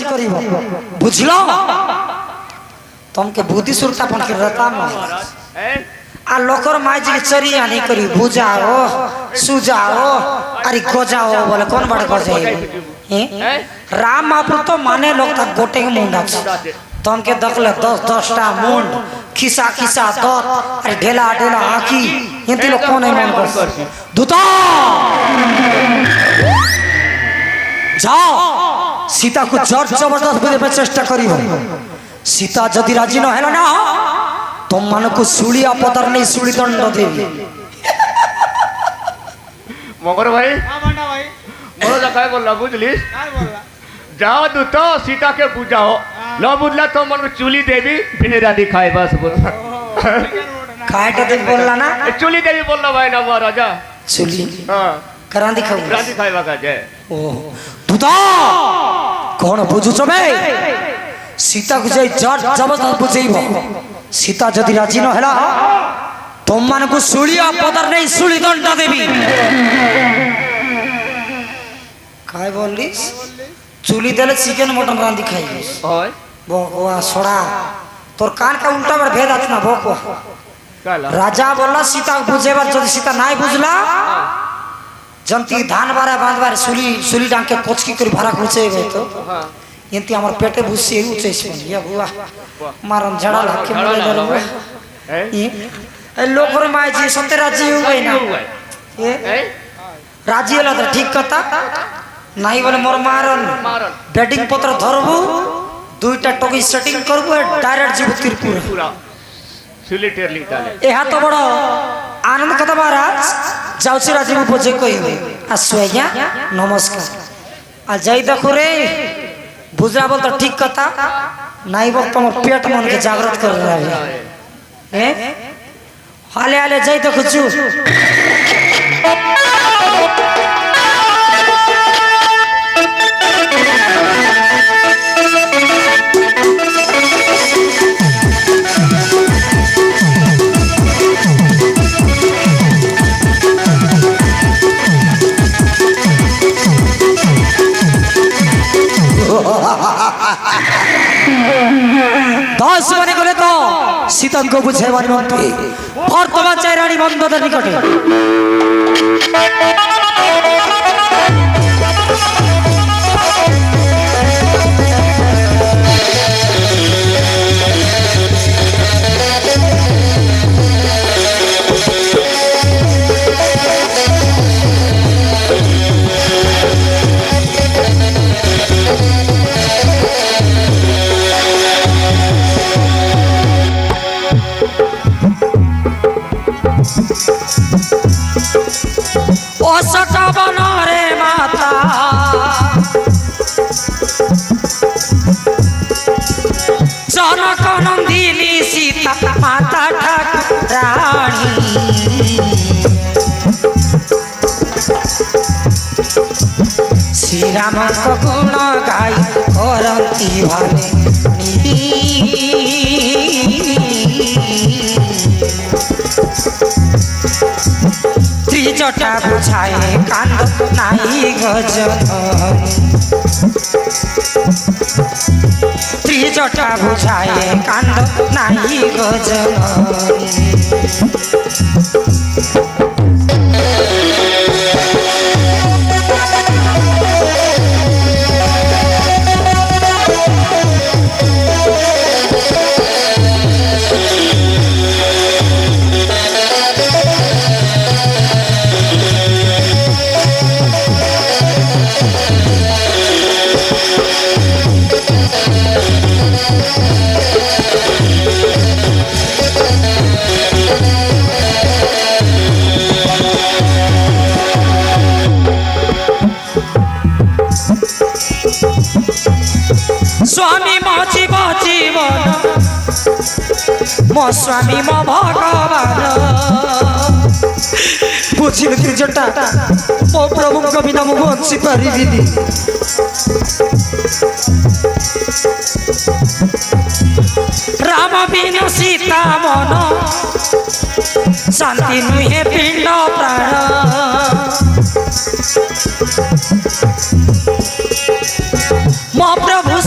রাজি করিব বুঝলো तुमके बुद्धि सुरतापन के रहता आ लोकर माई जी चरी आनी करी बुझाओ सुझाओ अरे गजाओ बोले कौन बड़े गजाए राम महाप्रभु तो माने लोग तक गोटे के मुंडा तुमके दखले 10-10टा मुंड खिसा खिसा दत अरे ढेला ढेला आँखी ये लोग कौन है मन कर दूता जाओ सीता को जोर जबरदस्त बुझे चेष्टा करी सीता जदि राजी न है ना तुम मान को सुलिया पदर नहीं सुली दंड देवी मगर भाई मोर लखाय बोलला बुझलिस जाओ दूत सीता के बुझाओ न बुझला तो मन चुली देवी फिर रानी खाए बस बोल खाए के देवी बोलला ना चुली देवी बोलला भाई ना महाराजा चुली हां करा दिखाओ रानी खाएबा का जे ओ दूता कौन बुझु छबे सीता को जाई जर जबरदस्त बुझेइब सीता जदि राजी न हैला तुम मान को सुलिया पदर नहीं सुली दंड देवी काय बोलिस चुली देले चिकन मटन रांधी खाइबस ओय भगवा सोड़ा तोर कान का उल्टा बार भेद आत ना भगवा काला राजा बोला सीता को बुझेबार जदि सीता नाही बुझला जंती धान बारा बांध बार सुली सुली डांग के कोचकी कर भरा खुचेबे तो हां यंती हमार पेटे बुझसे उचेस या बुआ मारन झड़ा लाके मरे दरो ए लोकर माई जी सते राजी हो गई ना ए राजी होला तो ठीक कथा नहीं बोले मोर मारन बेडिंग पत्र धरबू दुईटा टोकी सेटिंग करबू डायरेक्ट जीव त्रिपुर पूरा सिलेटर लिंक डाले ए हाथ बड़ आनंद कथा महाराज जाउसी राजी को बोझे कहि आसुया नमस्कार आ जाई देखो रे बुझा बोल तो ठीक कथा नहीं बोल तुम पेट मन के जागृत कर रहा है हाले हाले जाई देखो चू दस बने गले तो सीतन को बुझे मंत्री वर्तमान चाय रानी बंदर निकटे सटा बना रे माता जनक नंदिनी सीता माता ठाकुरानी श्री राम को गुण गाई करती भाले त्रिजटा बुझाए कान नाई गजन त्रिजटा बुझाए कान नाई गजन स्वामी मो जीव जीवन मो स्वामी मो भगवान बुझिल त्रिजटा मो प्रभु को बिना मु बंची पारिबिनी राम बिनु सीता मन शांति नुहे पिंड प्राण मो प्रभु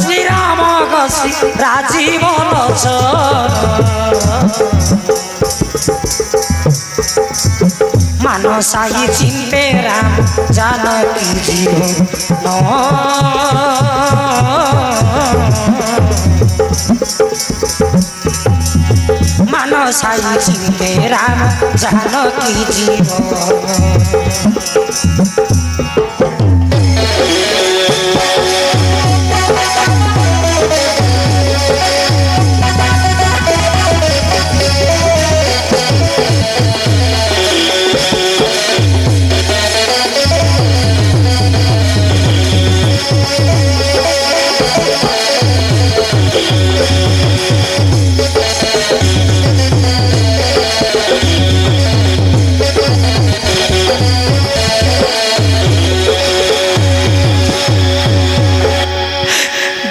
मानसाई चिंते राम जानकी जीवन मानसाई चिंते राम जानकी जीवन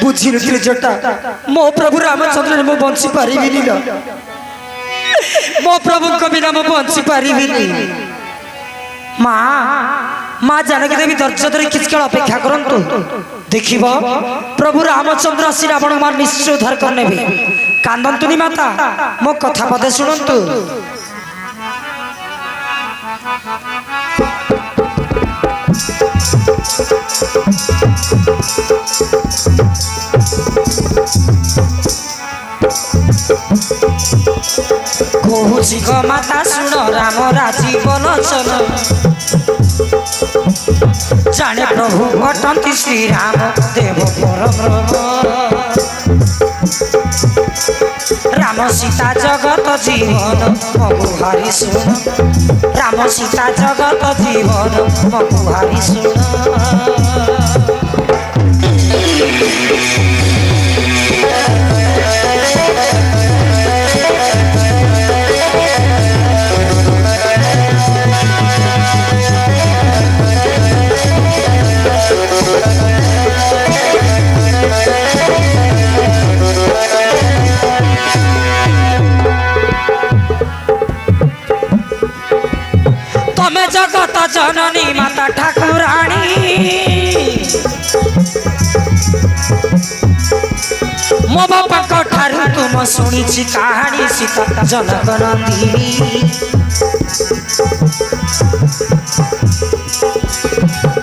बुझी जटा मो प्रभु रामचंद्र मो बंशी पारि मो प्रभु को बिना मो बंशी पारि माँ माँ जानकी देवी धैर्य धरी किसकाल अपेक्षा करंतु देखिब प्रभु रामचंद्र आसी रावण मार निश्चय उद्धार करने कांदंतुनी माता मो कथा पदे शुणु कहूची गो माता सुन राम राजी बलचन जाने प्रभु अटंती श्री राम देव परम राम सीता जगत जीवन मगुहारी सुन राम सीता जगत जीवन मगुहारी सुन तमे जगत जननी माता ठाकुराणी मो बापा ठारू तुम शुणी कहानी सीता जनक नंदिनी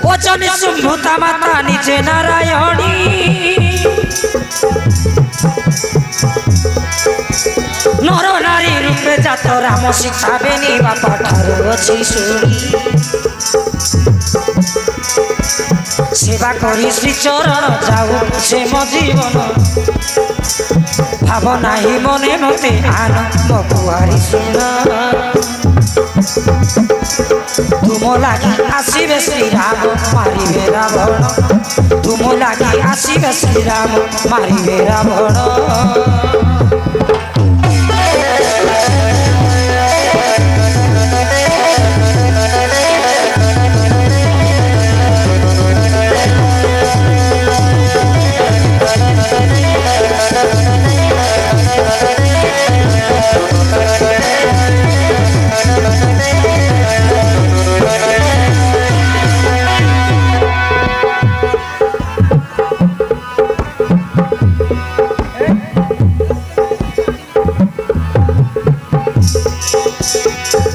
वचन शुंभुता माता निजे नारायणी नर नारी रूपे जात राम सीता बेनी बापा ठारू अच्छी शुणी सेवा करी श्री चरण जाऊ से मो जीवन भाव नाही मने मते आन मकुआरी सुन तुम लागी आसीबे श्री राम मारिबे रावण तुम लागी आसीबे श्री राम मारिबे रावण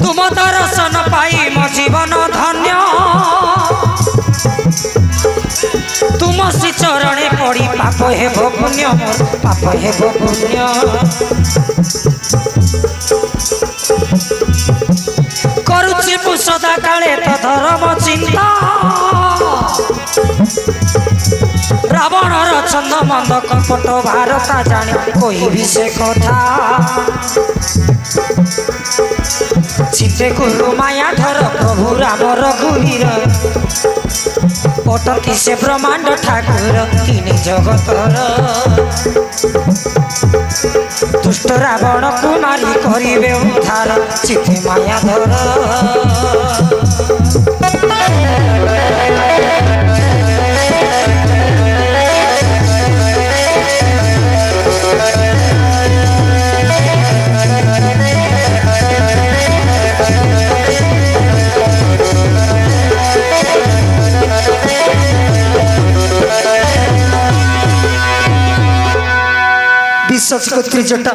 तुम दर्शन पाई मो जीवन धन्य तुम श्री चरणे पड़ी पाप हेब पुण्य मोर पाप हेब पुण्य करुछि मु सदा काले तो धर्म चिंता रावणर छंद मंद कपट भारता जाने कोई भी से कथा चिते गुरु माया धर प्रभु राम रघुवीर पटती से ब्रह्मांड ठाकुर किने जगतर दुष्ट रावण कुमारी करिबे उद्धार चिते माया धर विश्वास को त्रिजटा